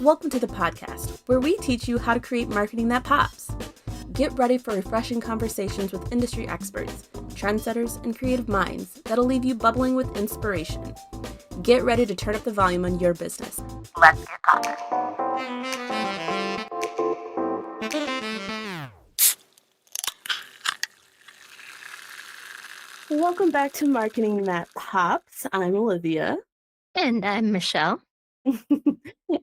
Welcome to the podcast, where we teach you how to create marketing that pops. Get ready for refreshing conversations with industry experts, trendsetters, and creative minds that'll leave you bubbling with inspiration. Get ready to turn up the volume on your business. Let's get talking. Welcome back to Marketing That Pops. I'm Olivia. And I'm Michelle.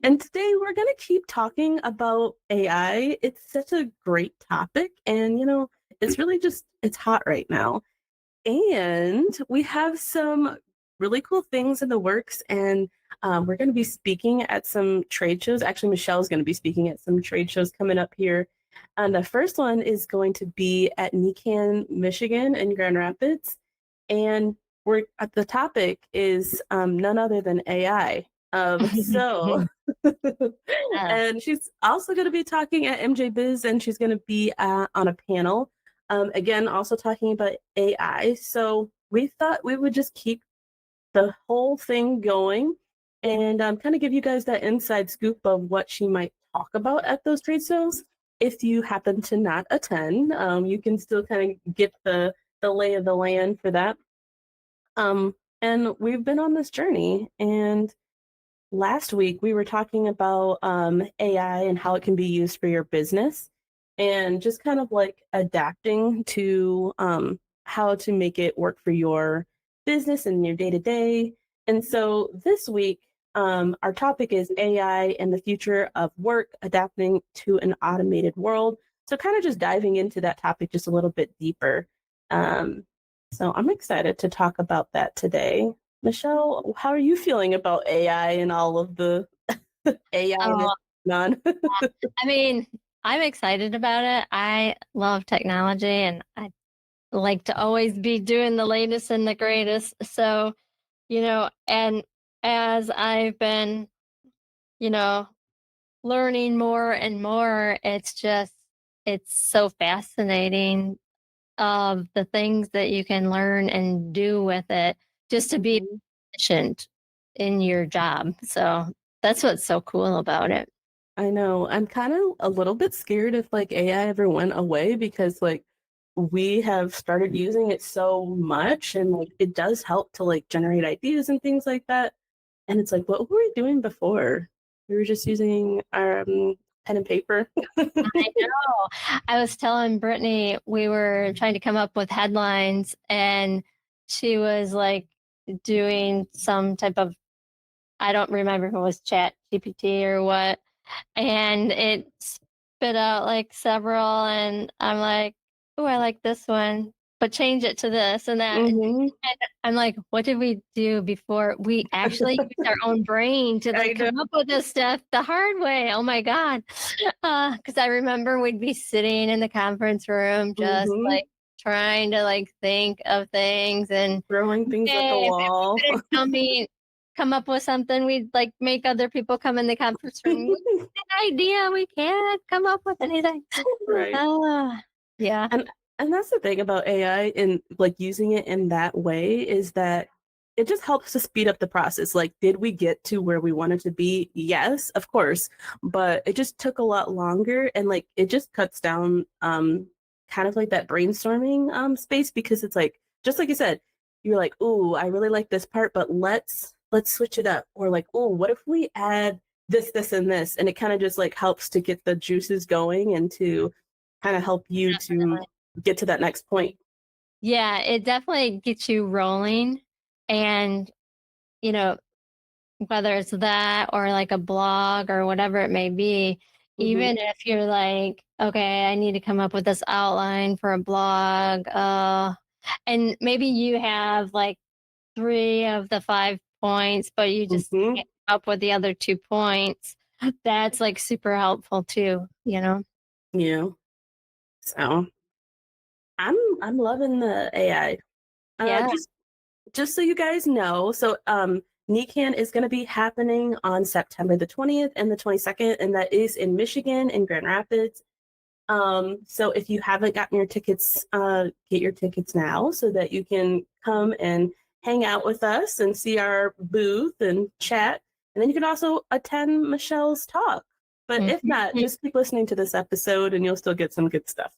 And today we're going to keep talking about AI. It's such a great topic, and it's really it's hot right now. And we have some really cool things in the works, and we're going to be speaking at some trade shows. Actually, Michelle's going to be speaking at some trade shows coming up here. And the first one is going to be at NCIA, Michigan in Grand Rapids. And the topic is none other than AI. And she's also going to be talking at MJ Biz, and she's going to be on a panel, again, also talking about AI. So we thought we would just keep the whole thing going and kind of give you guys that inside scoop of what she might talk about at those trade shows. If you happen to not attend, you can still kind of get the lay of the land for that. And we've been on this journey, and last week we were talking about AI and how it can be used for your business, and just kind of like adapting to how to make it work for your business and your day-to-day. And so this week, our topic is AI and the future of work, adapting to an automated world. So kind of just diving into that topic just a little bit deeper. So I'm excited to talk about that today. Michelle, how are you feeling about AI and all of the AI? I mean, I'm excited about it. I love technology, and I like to always be doing the latest and the greatest. So, and as I've been, learning more and more, it's so fascinating of the things that you can learn and do with it just to be efficient in your job. So that's what's so cool about it. I know. I'm kind of a little bit scared if AI ever went away, because we have started using it so much, and it does help to generate ideas and things like that. And it's what were we doing before? We were just using our pen and paper. I know. I was telling Brittany we were trying to come up with headlines, and she was doing some type of, I don't remember if it was Chat GPT or what, and it spit out several, and I'm like, oh, I like this one, but change it to this and that. Mm-hmm. And I'm like, what did we do before? We actually used our own brain to come up with this stuff the hard way. Oh my God. Because I remember we'd be sitting in the conference room just trying to think of things and throwing things at the wall. Come up with something, we'd make other people come in the conference room. Good idea. We can't come up with anything. Right. Yeah. And that's the thing about AI and using it in that way, is that it just helps to speed up the process. Did we get to where we wanted to be? Yes, of course. But it just took a lot longer, and it just cuts down kind of that brainstorming space, because it's just like you said, you're oh, I really like this part, but let's switch it up. Or oh, what if we add this, and this? And it kind of just helps to get the juices going and to kind of help you to get to that next point. Yeah, it definitely gets you rolling. And, whether it's that or a blog or whatever it may be, even if you're okay, I need to come up with this outline for a blog, and maybe you have 3 of the 5 points, but you just can't come up with the other 2 points. That's super helpful too, Yeah. So I'm loving the AI. Yeah. Just so you guys know, so NCAN is going to be happening on September the 20th and the 22nd, and that is in Michigan, in Grand Rapids. So if you haven't gotten your tickets, get your tickets now so that you can come and hang out with us and see our booth and chat. And then you can also attend Michelle's talk. But if not, just keep listening to this episode and you'll still get some good stuff.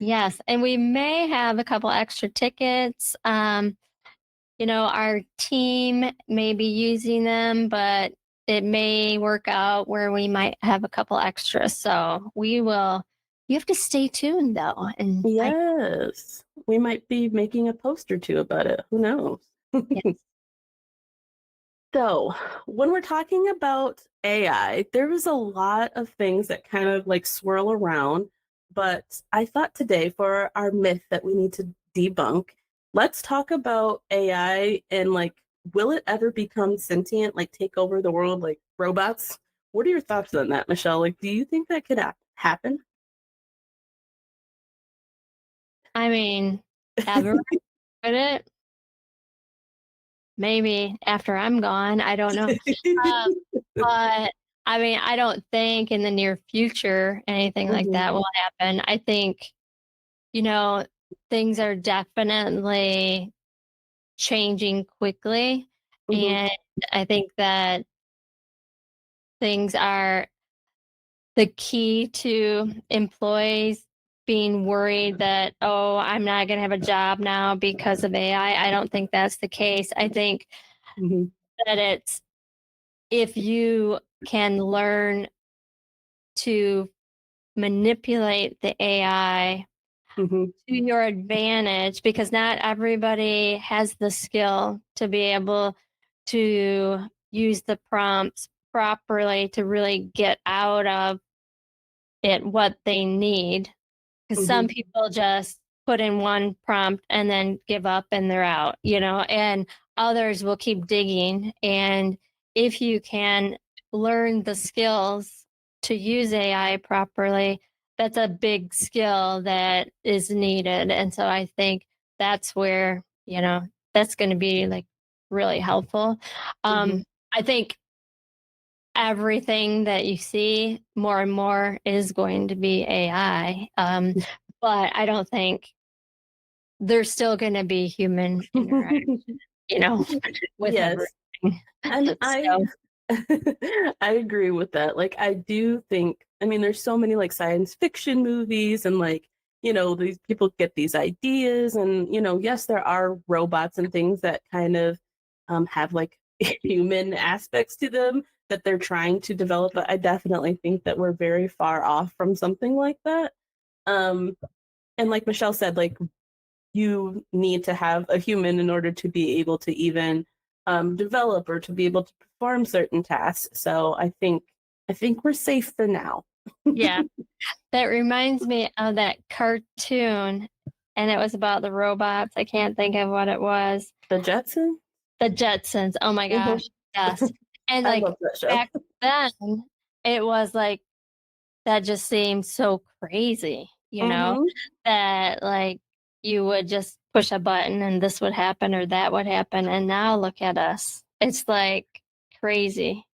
Yes, and we may have a couple extra tickets. Our team may be using them, but it may work out where we might have a couple extras. So you have to stay tuned though. And Yes. We might be making a post or two about it. Who knows? yes. So, when we're talking about AI, there is a lot of things that kind of like swirl around. But I thought today for our myth that we need to debunk, let's talk about AI and like, will it ever become sentient, like take over the world like robots? What are your thoughts on that, Michelle? Like, do you think that could happen? I mean, ever could it? Maybe after I'm gone. I don't know. But I mean, I don't think in the near future anything like Mhm, that will happen. I think, you know, things are definitely changing quickly. mhm, And I think that things are the key to employees being worried that, oh, I'm not going to have a job now because of AI. I don't think that's the case. I think mhm, that it's if you can learn to manipulate the AI mhm, to your advantage, because not everybody has the skill to be able to use the prompts properly to really get out of it what they need. Because some mhm, people just put in one prompt and then give up and they're out, and others will keep digging. And if you can learn the skills to use AI properly, that's a big skill that is needed. And so I think that's where, that's going to be like really helpful. mhm, I think everything that you see more and more is going to be AI. But I don't think there's still going to be human interaction, you know, with Yes. everything. And I So, I agree with that. Like I do think, I mean, there's so many like science fiction movies and like, these people get these ideas and, yes, there are robots and things that kind of have like human aspects to them that they're trying to develop. But I definitely think that we're very far off from something like that. Um, and like Michelle said, like you need to have a human in order to be able to even develop or to be able to perform certain tasks. So I think we're safe for now. yeah, that reminds me of that cartoon, and it was about the robots. I can't think of what it was. The Jetsons. The Jetsons. Oh my Mhm. gosh. Yes. And I like love that show. back then, it was like, that just seemed so crazy, Hmm. that like you would just push a button and this would happen or that would happen. And now look at us. It's like crazy,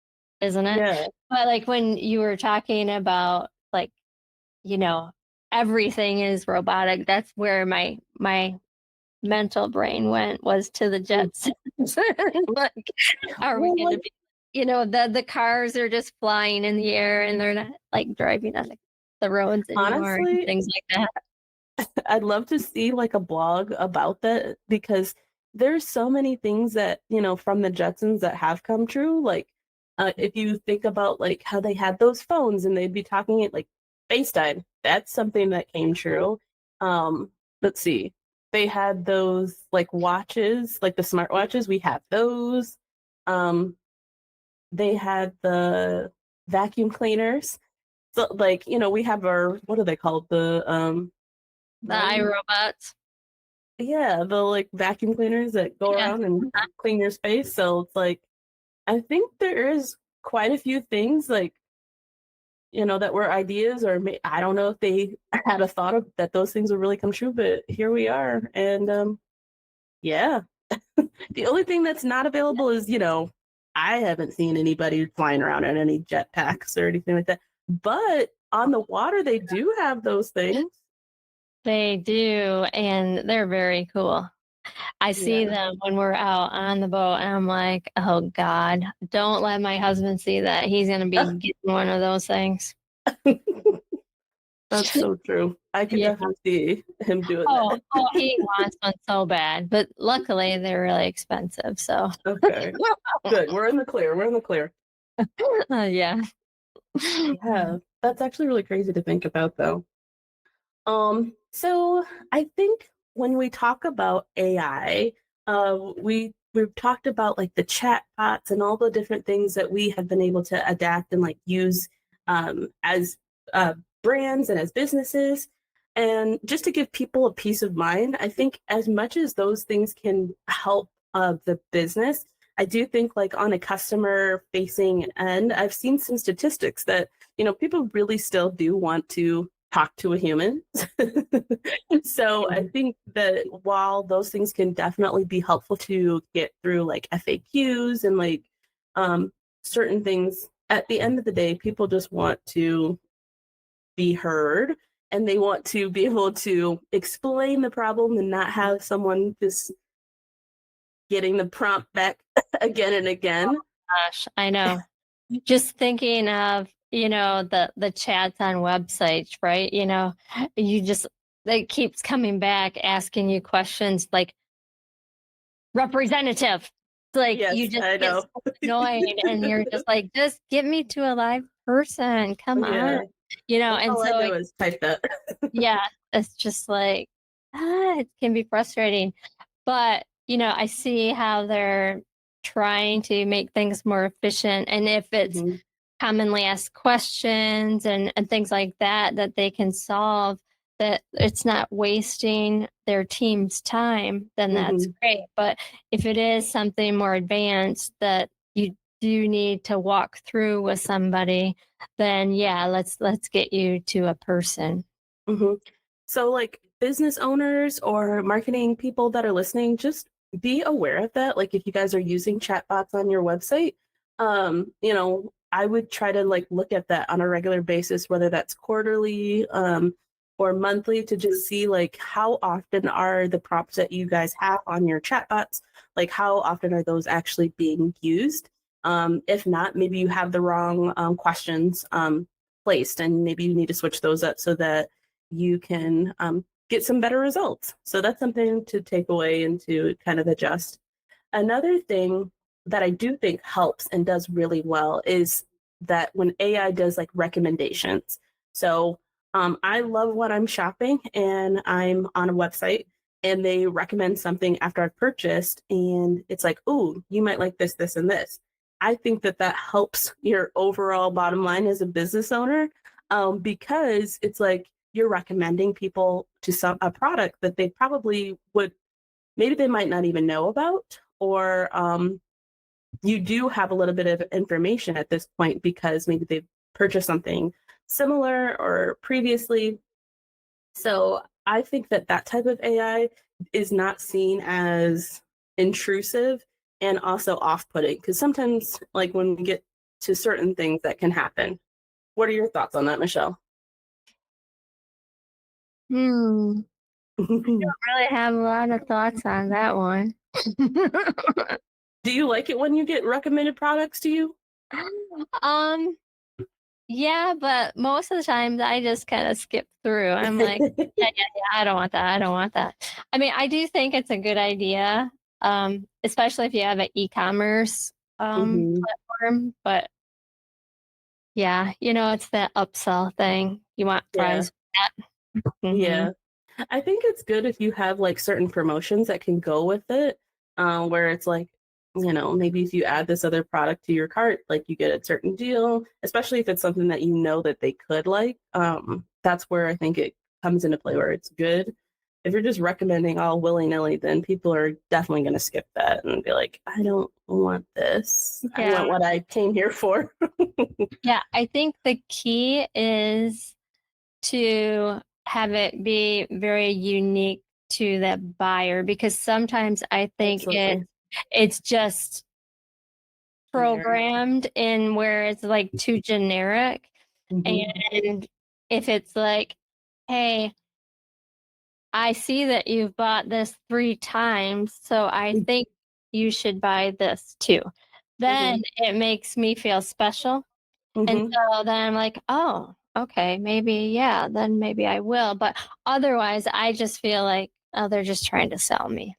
isn't it? Yeah. But like when you were talking about like, you know, everything is robotic, that's where my mental brain went, was to the Mm. Jetsons. Like, are we Well, gonna like be, the cars are just flying in the air and they're not like driving on the roads anymore and honestly, things like that. I'd love to see like a blog about that because there's so many things that, from the Jetsons that have come true. Like, if you think about like how they had those phones and they'd be talking it like FaceTime, that's something that came true. Let's see. They had those like watches, like the smartwatches, we have those. Um, they had the vacuum cleaners. So like, we have our, what are they called? The The vacuum iRobots. Yeah, the like vacuum cleaners that go Yeah. around and clean your space. So it's like I think there is quite a few things like that were ideas, or I don't know if they had a thought of that those things would really come true, but here we are. And yeah, the only thing that's not available is I haven't seen anybody flying around in any jetpacks or anything like that. But on the water, they do have those things. They do, and they're very cool. I see Yeah. them when we're out on the boat, and I'm like, "Oh God, don't let my husband see that. He's gonna be getting one of those things." That's so true. I could Yeah. definitely see him doing Oh, that. oh, he wants one so bad, but luckily they're really expensive. So, Okay, good. We're in the clear. We're in the clear. yeah. Yeah, that's actually really crazy to think about, though. So I think when we talk about AI, we've talked about like the chat bots and all the different things that we have been able to adapt and like use as uh, brands and as businesses. And just to give people a peace of mind, I think as much as those things can help the business, I do think like on a customer facing end, I've seen some statistics that, people really still do want to talk to a human. So I think that while those things can definitely be helpful to get through like FAQs and like um, certain things, at the end of the day, people just want to be heard and they want to be able to explain the problem and not have someone just getting the prompt back again and again. Gosh, I know. Just thinking of, the chats on websites, right? You just it keeps coming back asking you questions like representative. It's like you Yes, just I get know. so annoyed and you're just like, just get me to a live person. Come on. Yeah, that's And all I so do is type that. yeah, it's just like it can be frustrating. But, I see how they're trying to make things more efficient. And if it's Mhm, commonly asked questions and things like that that they can solve, that it's not wasting their team's time, then that's mhm, great. But if it is something more advanced that you do need to walk through with somebody, then yeah, let's get you to a person. mhm. So, like business owners or marketing people that are listening, just be aware of that. Like, if you guys are using chatbots on your website, I would try to like look at that on a regular basis, whether that's quarterly or monthly, to just see like how often are the prompts that you guys have on your chatbots, like how often are those actually being used. If not, maybe you have the wrong questions placed, and maybe you need to switch those up so that you can get some better results. So that's something to take away and to kind of adjust. Another thing that I do think helps and does really well is that when AI does like recommendations. So I love when I'm shopping and I'm on a website and they recommend something after I've purchased and it's like, oh, you might like this, this, and this. I think that that helps your overall bottom line as a business owner because it's like you're recommending people to a product that they probably would, maybe they might not even know about, or you do have a little bit of information at this point because maybe they've purchased something similar or previously. So I think that that type of AI is not seen as intrusive and also off-putting because sometimes like when we get to certain things that can happen. What are your thoughts on that, Michelle? Hmm. Really have a lot of thoughts on that one. Do you like it when you get recommended products to you? um, yeah, but most of the times I just kind of skip through. I'm like, yeah, yeah, yeah, I don't want that. I don't want that. I mean, I do think it's a good idea, especially if you have an e-commerce Hmm. platform. But yeah, it's that upsell thing. You want Yeah. fries with that? Yeah. I think it's good if you have like certain promotions that can go with it, where it's like, maybe if you add this other product to your cart, like you get a certain deal, especially if it's something that you know that they could like. That's where I think it comes into play where it's good. If you're just recommending all willy-nilly, then people are definitely going to skip that and be like, I don't want this. I Yeah. want what I came here for. Yeah, I think the key is to have it be very unique to that buyer because sometimes I think Absolutely. it's just Generic. programmed in where it's like too generic. Hmm. And if it's like, hey, I see that you've bought this 3 times, so I think you should buy this too. Then Mhm. it makes me feel special. And Mhm. so then I'm like, oh, okay, maybe, yeah, then maybe I will. But otherwise, I just feel like, oh, they're just trying to sell me.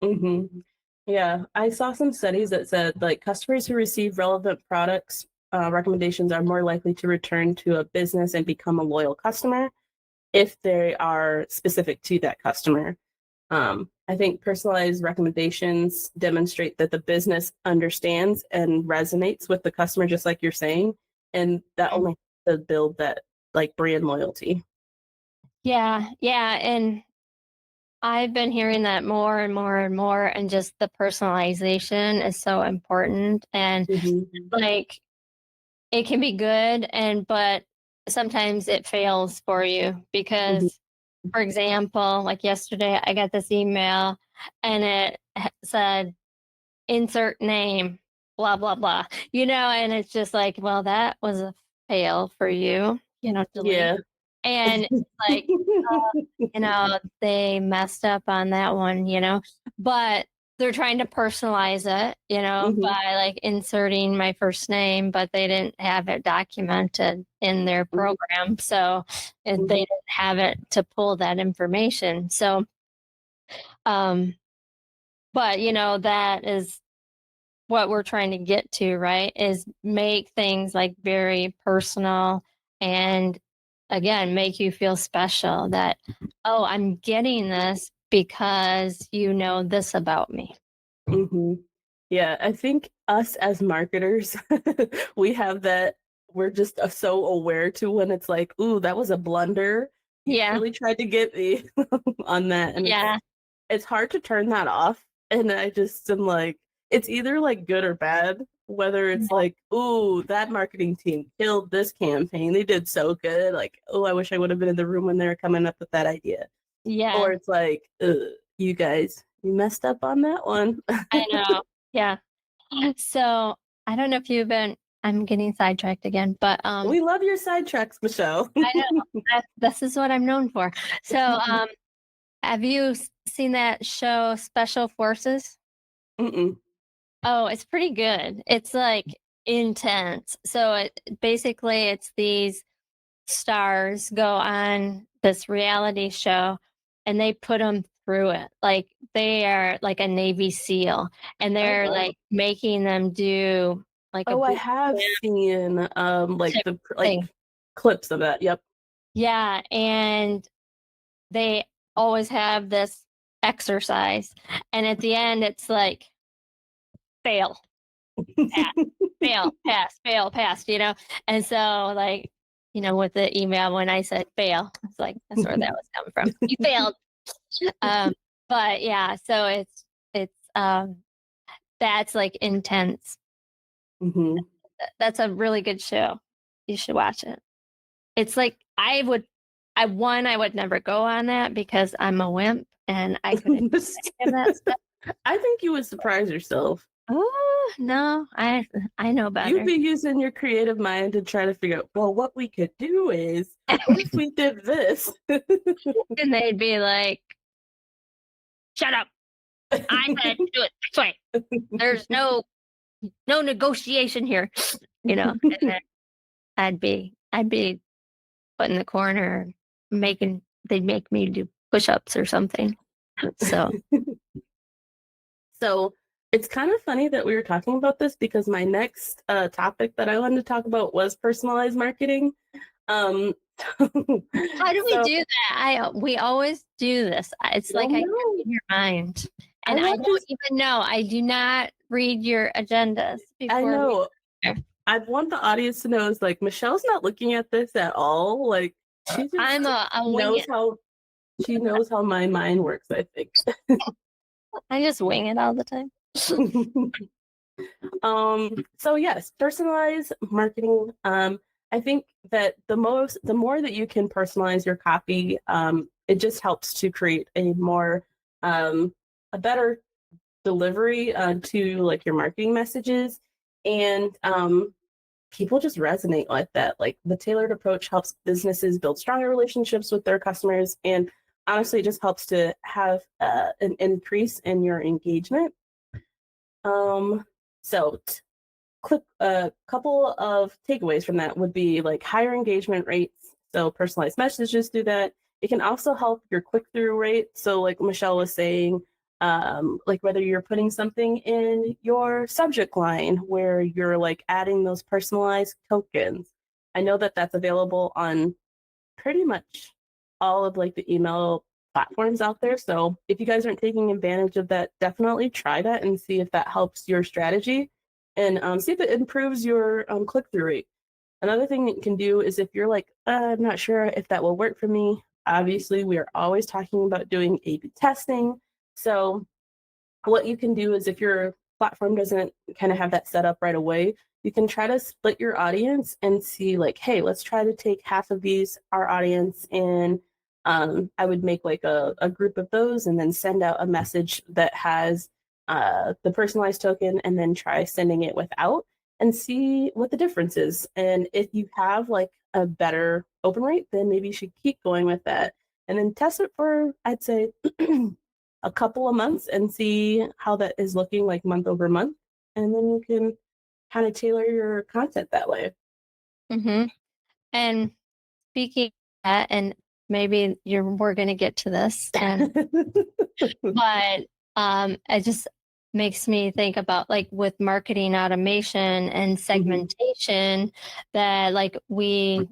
Mhm. Yeah, I saw some studies that said like customers who receive relevant products recommendations are more likely to return to a business and become a loyal customer if they are specific to that customer. I think personalized recommendations demonstrate that the business understands and resonates with the customer, just like you're saying, and that Mm. only to build that like brand loyalty. Yeah, yeah. And I've been hearing that more and more and more. And just the personalization is so important. And Hmm. like, it can be good, but sometimes it fails for you Hmm. because, for example, like yesterday, I got this email and it said, insert name, blah, blah, blah, and it's just like, well, that was a fail for you, delete. Yeah. And it's like, they messed up on that one, but they're trying to personalize it, Hmm. by like inserting my first name, but they didn't have it documented in their program. So they Hmm. didn't have it to pull that information. So, um, but that is what we're trying to get to, right? Is make things like very personal and again, make you feel special that, oh, I'm getting this because you know this about me. Hmm. Yeah, I think us as marketers, we have that. We're just so aware to when it's like, ooh, that was a blunder. You Yeah. really tried to get me on that. And Yeah. it's hard to turn that off. And I just am like, it's either like good or bad, whether it's like, ooh, that marketing team killed this campaign. They did so good. Like, oh, I wish I would have been in the room when they were coming up with that idea. Or Yeah. it's like, you guys, you messed up on that one. I know. Yeah. So I don't know if I'm getting sidetracked again, but We love your sidetracks, Michelle. I know this is what I'm known for. So have you seen that show Special Forces? Mm-mm. Oh, it's pretty good. It's like intense. So it's these stars go on this reality show and they put them through it. Like they are like a Navy SEAL and Oh they're wow. like making them do like a Oh, I boot have camp seen like type the like thing. clips of that. Yep. Yeah. And they always have this exercise. And at the end, it's like fail, pass, fail, pass, fail, pass, And so, like, with the email, when I said fail, it's like, that's where that was coming from. You failed. Um, but yeah, so that's like intense. Hmm. That's a really good show. You should watch it. It's like, I would never go on that because I'm a wimp and I couldn't do any of that stuff. I think you would surprise yourself. Oh, no, I know You'd better. be using your creative mind to try to figure out, well, what we could do is, what if we did this? And they'd be like, shut up. I said do it this way. There's no negotiation here, And then I'd be put in the corner they'd make me do push-ups or something. So, So it's kind of funny that we were talking about this because my next topic that I wanted to talk about was personalized marketing. Um, how do we so, do that? We always do this. It's well, like I can't no, read your mind. I And I want don't this. even know. I do not read your agendas I before we know. there. I want the audience to know is like Michelle's not looking at this at all. Like she I'm just a wing knows it. how she knows how my mind works, I think. I just wing it all the time. So yes, personalized marketing. I think that the more that you can personalize your copy, it just helps to create um, a better delivery to like your marketing messages, and people just resonate like that. Like the tailored approach helps businesses build stronger relationships with their customers, and honestly, it just helps to have an increase in your engagement. So quick, a couple of takeaways from that would be like higher engagement rates. So personalized messages do that. It can also help your click-through rate. So like Michelle was saying, like whether you're putting something in your subject line where you're like adding those personalized tokens. I know that that's available on pretty much all of like the email platforms out there. So if you guys aren't taking advantage of that, definitely try that and see if that helps your strategy and see if it improves your click-through rate. Another thing that you can do is if you're like, I'm not sure if that will work for me. Obviously, we are always talking about doing A/B testing. So what you can do is if your platform doesn't kind of have that set up right away, you can try to split your audience and see like, hey, let's try to take half of these, our audience, and I would make like a group of those and then send out a message that has the personalized token and then try sending it without and see what the difference is. And if you have like a better open rate, then maybe you should keep going with that and then test it for, I'd say, a couple of months and see how that is looking like month over month. And then you can kind of tailor your content that way. Mm-hmm. And speaking of that, and maybe we're going to get to this, but it just makes me think about like with marketing automation and segmentation that like we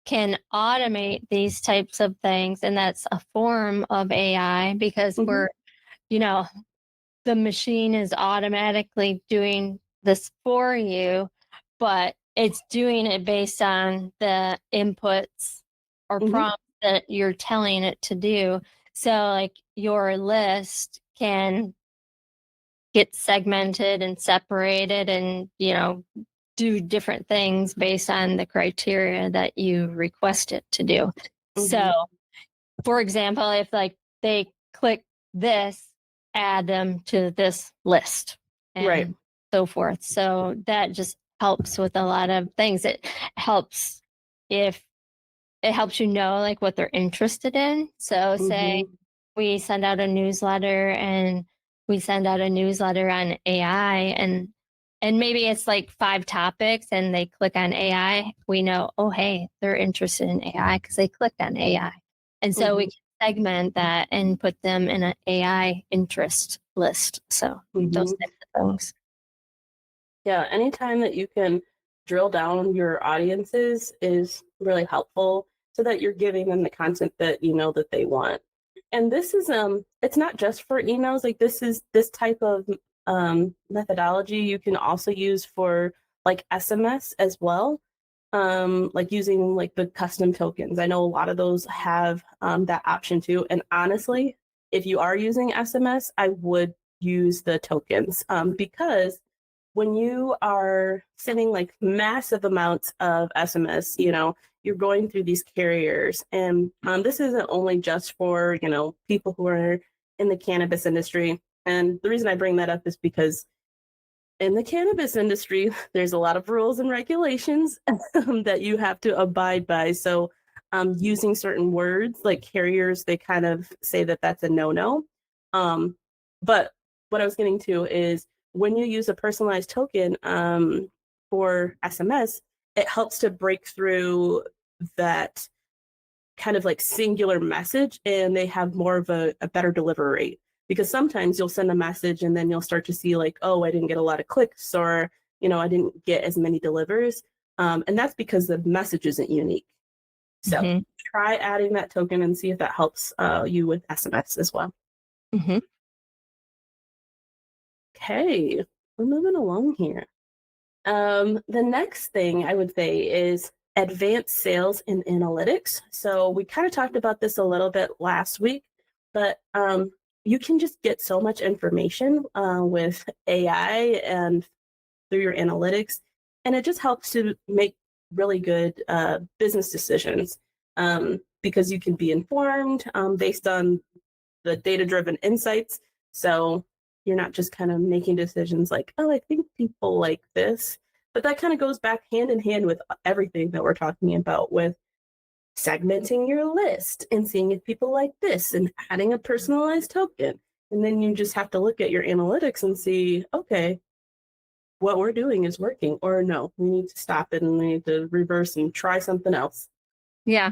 can automate these types of things, and that's a form of AI because we're, the machine is automatically doing this for you, but it's doing it based on the inputs or prompts that you're telling it to do. So like your list can get segmented and separated and, do different things based on the criteria that you request it to do. So, for example, if like they click this, add them to this list and so forth. So that just helps with a lot of things. It helps if it helps like what they're interested in. So say we send out a newsletter and we send out a newsletter on AI and maybe it's like 5 topics and they click on AI, we know, oh hey, they're interested in AI because they clicked on AI. And so we can segment that and put them in an AI interest list. So those types of things. Yeah, anytime that you can drill down your audiences is really helpful so that you're giving them the content that you know that they want. And this is it's not just for emails, like this type of methodology you can also use for like SMS as well. Like using like the custom tokens. I know a lot of those have that option too. And honestly, if you are using SMS, I would use the tokens because when you are sending like massive amounts of SMS, you're going through these carriers. And this isn't only just for, people who are in the cannabis industry. And the reason I bring that up is because in the cannabis industry, there's a lot of rules and regulations that you have to abide by. So using certain words like carriers, they kind of say that that's a no-no. But what I was getting to is when you use a personalized token for SMS, it helps to break through that kind of like singular message and they have more of a better delivery rate. Because sometimes you'll send a message and then you'll start to see like, oh, I didn't get a lot of clicks or, I didn't get as many delivers. And that's because the message isn't unique. So try adding that token and see if that helps you with SMS as well. Okay, we're moving along here. The next thing I would say is advanced sales and analytics. So we kind of talked about this a little bit last week, but you can just get so much information with AI and through your analytics, and it just helps to make really good business decisions because you can be informed based on the data-driven insights. So you're not just kind of making decisions like, oh, I think people like this. But that kind of goes back hand in hand with everything that we're talking about with segmenting your list and seeing if people like this and adding a personalized token. And then you just have to look at your analytics and see, okay, what we're doing is working, or no, we need to stop it and we need to reverse and try something else. Yeah.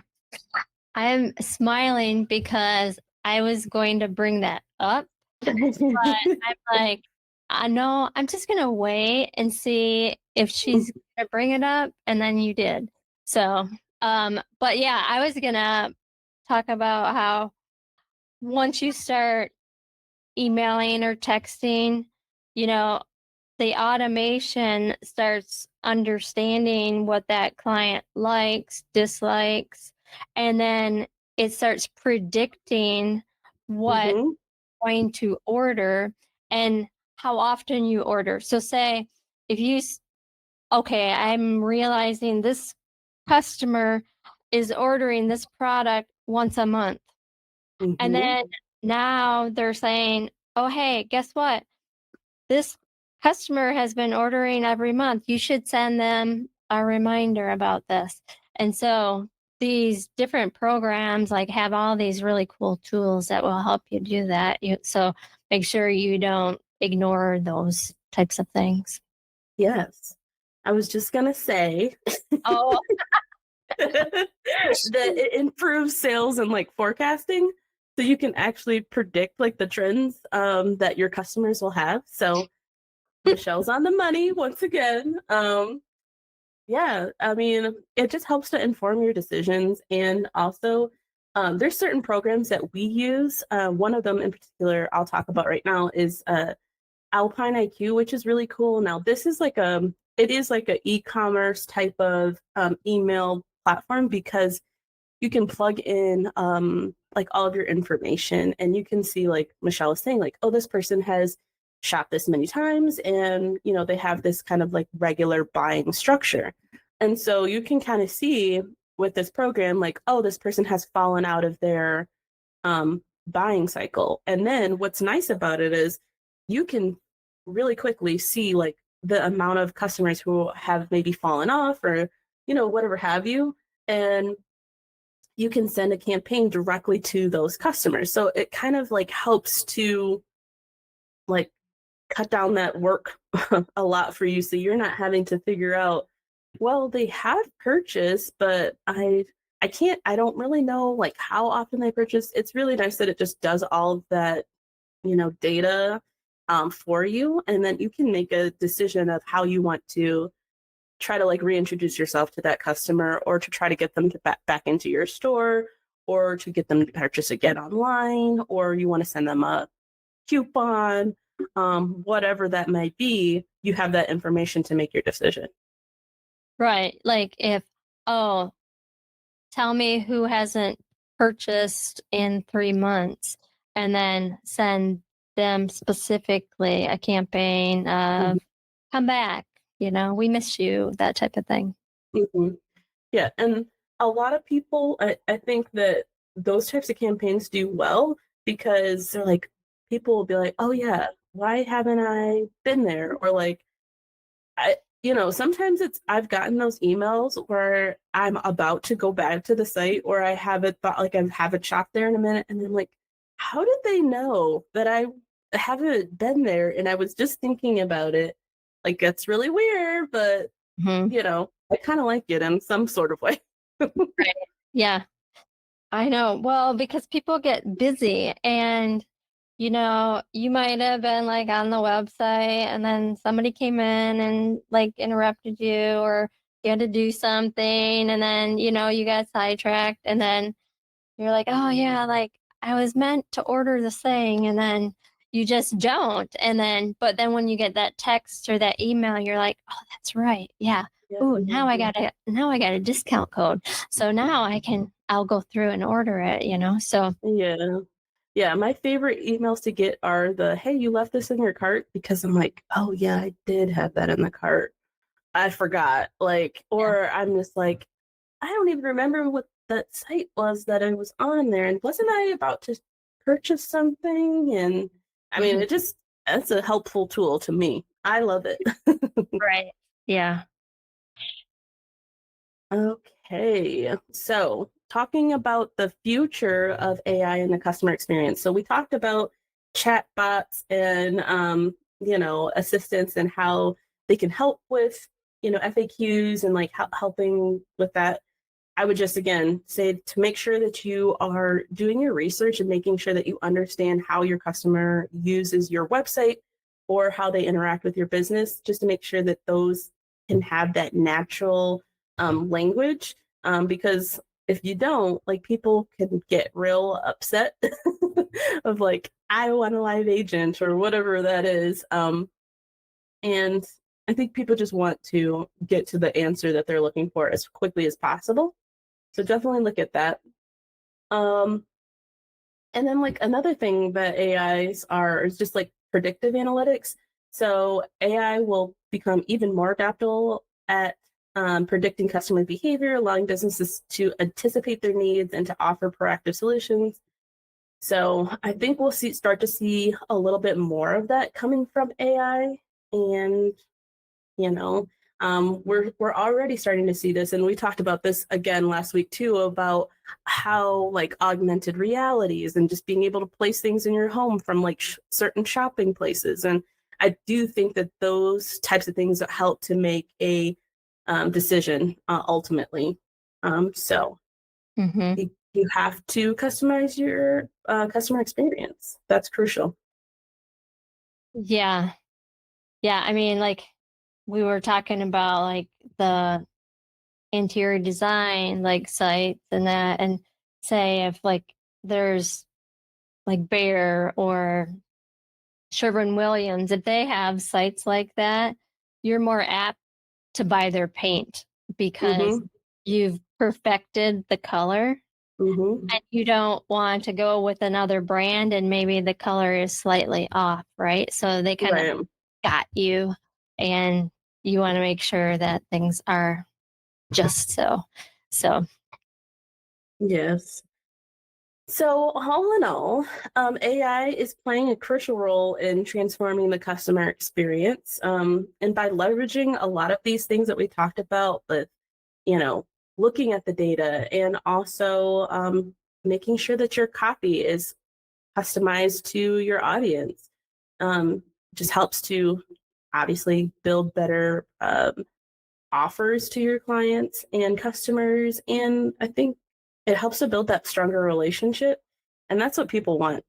I'm smiling because I was going to bring that up, but I'm like, I know I'm just going to wait and see if she's going to bring it up. And then you did. So, but yeah, I was going to talk about how once you start emailing or texting, you know, the automation starts understanding what that client likes, dislikes, and then it starts predicting what Mm-hmm. going to order and how often you order. So say if you okay, I'm realizing this customer is ordering this product once a month. And Mm-hmm. then now they're saying, "Oh, hey, guess what? This customer has been ordering every month. You should send them a reminder about this." And so these different programs like have all these really cool tools that will help you do that. So make sure you don't ignore those types of things. Yes. I was just going to say Oh, that it improves sales and like forecasting. So you can actually predict like the trends that your customers will have. So Michelle's on the money once again. Yeah, I mean, it just helps to inform your decisions. And also, there's certain programs that we use. One of them in particular I'll talk about right now is Alpine IQ, which is really cool. Now, this is like it is like a e-commerce type of email platform because you can plug in like all of your information and you can see like Michelle was saying, like, oh, this person has shopped this many times and you know they have this kind of like regular buying structure. And so you can kind of see with this program, like, oh, this person has fallen out of their buying cycle. And then what's nice about it is you can really quickly see like the amount of customers who have maybe fallen off or, you know, whatever have you. And you can send a campaign directly to those customers. So it kind of like helps to like cut down that work a lot for you. So you're not having to figure out, well, they have purchased, but I don't really know like how often they purchase. It's really nice that it just does all of that, you know, data for you. And then you can make a decision of how you want to try to like reintroduce yourself to that customer or to try to get them to back into your store or to get them to purchase again online, or you want to send them a coupon, whatever that might be, you have that information to make your decision. right. Like if, oh, tell me who hasn't purchased in 3 months, and then send them specifically a campaign Mhm. of come back, we miss you, that type of thing. Mhm. Yeah, and a lot of people, I think that those types of campaigns do well because they're like, people will be like, oh yeah, why haven't I been there? Or like, you know, sometimes I've gotten those emails where I'm about to go back to the site or I haven't thought like I haven't shopped there in a minute. And I'm like, how did they know that I haven't been there? And I was just thinking about it. Like, that's really weird, but Mhm. you know, I kind of like it in some sort of way. Right. Yeah, I know. Well, because people get busy and, you might have been like on the website and then somebody came in and like interrupted you, or you had to do something and then, you got sidetracked, and then you're like, "Oh, yeah, like, I was meant to order this thing," and then you just don't, and then but then when you get that text or that email, you're like, "Oh, that's right, yeah. Yeah. Ooh, now I got a discount code, so now I'll go through and order it," so Yeah. Yeah, my favorite emails to get are the, "Hey, you left this in your cart?" Because I'm like, "Oh, yeah, I did have that in the cart. I forgot." Like, yeah. or I'm just like, "I don't even remember what that site was that I was on there, and wasn't I about to purchase something?" And I mean, Mhm. that's a helpful tool to me. I love it. Right. Yeah. Okay. So, talking about the future of AI in the customer experience. So we talked about chatbots and assistants and how they can help with FAQs and like helping with that. I would just again say to make sure that you are doing your research and making sure that you understand how your customer uses your website or how they interact with your business, just to make sure that those can have that natural language. Because if you don't, like, people can get real upset of like, I want a live agent or whatever that is. And I think people just want to get to the answer that they're looking for as quickly as possible. So definitely look at that. And then like another thing that AIs are is just like predictive analytics. So AI will become even more adaptable at predicting customer behavior, allowing businesses to anticipate their needs and to offer proactive solutions. So I think we'll start to see a little bit more of that coming from AI. And we're already starting to see this, and we talked about this again last week too, about how like augmented realities and just being able to place things in your home from like certain shopping places. And I do think that those types of things help to make a decision ultimately. So Mm-hmm. you have to customize your customer experience. That's crucial. Yeah. Yeah. I mean, like we were talking about like the interior design, like sites and that, and say if like there's like Bear or Sherwin-Williams, if they have sites like that, you're more apt to buy their paint because Mm-hmm. you've perfected the color Mm-hmm. and you don't want to go with another brand and maybe the color is slightly off, right? So they kind of Right. got you and you want to make sure that things are just so. So, Yes. So, all in all, AI is playing a crucial role in transforming the customer experience. And by leveraging a lot of these things that we talked about, with, you know, looking at the data and also making sure that your copy is customized to your audience, just helps to obviously build better offers to your clients and customers. And I think it helps to build that stronger relationship. And that's what people want.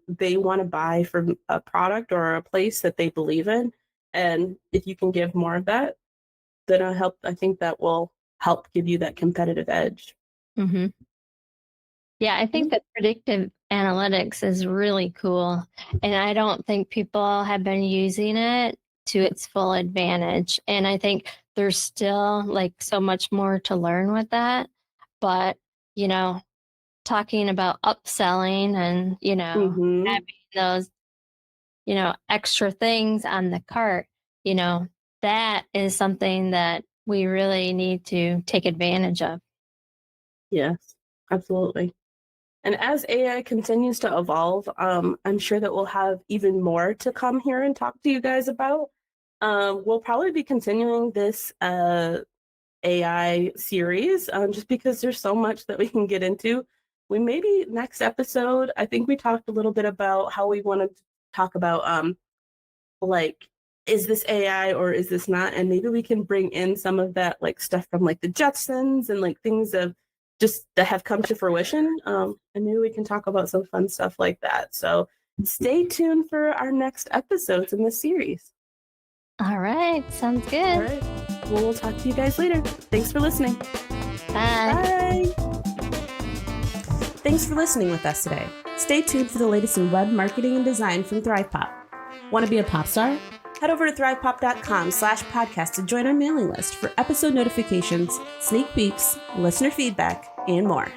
They want to buy from a product or a place that they believe in. And if you can give more of that, then I think that will help give you that competitive edge. mm-hmm. Yeah, I think that predictive analytics is really cool. And I don't think people have been using it to its full advantage. And I think there's still like so much more to learn with that. But, you know, talking about upselling and, Mm-hmm. having those, extra things on the cart, you know, that is something that we really need to take advantage of. Yes, absolutely. And as AI continues to evolve, I'm sure that we'll have even more to come here and talk to you guys about. We'll probably be continuing this AI series just because there's so much that we can get into. We maybe next episode, I think we talked a little bit about how we wanted to talk about like, is this AI or is this not? And maybe we can bring in some of that like stuff from like the Jetsons and like things of just that have come to fruition. And maybe we can talk about some fun stuff like that. So stay tuned for our next episodes in this series. All right. Sounds good. All right. Well, we'll talk to you guys later. Thanks for listening. Bye. Bye. Thanks for listening with us today. Stay tuned for the latest in web marketing and design from ThrivePOP. Want to be a pop star? Head over to thrivepop.com/podcast to join our mailing list for episode notifications, sneak peeks, listener feedback, and more.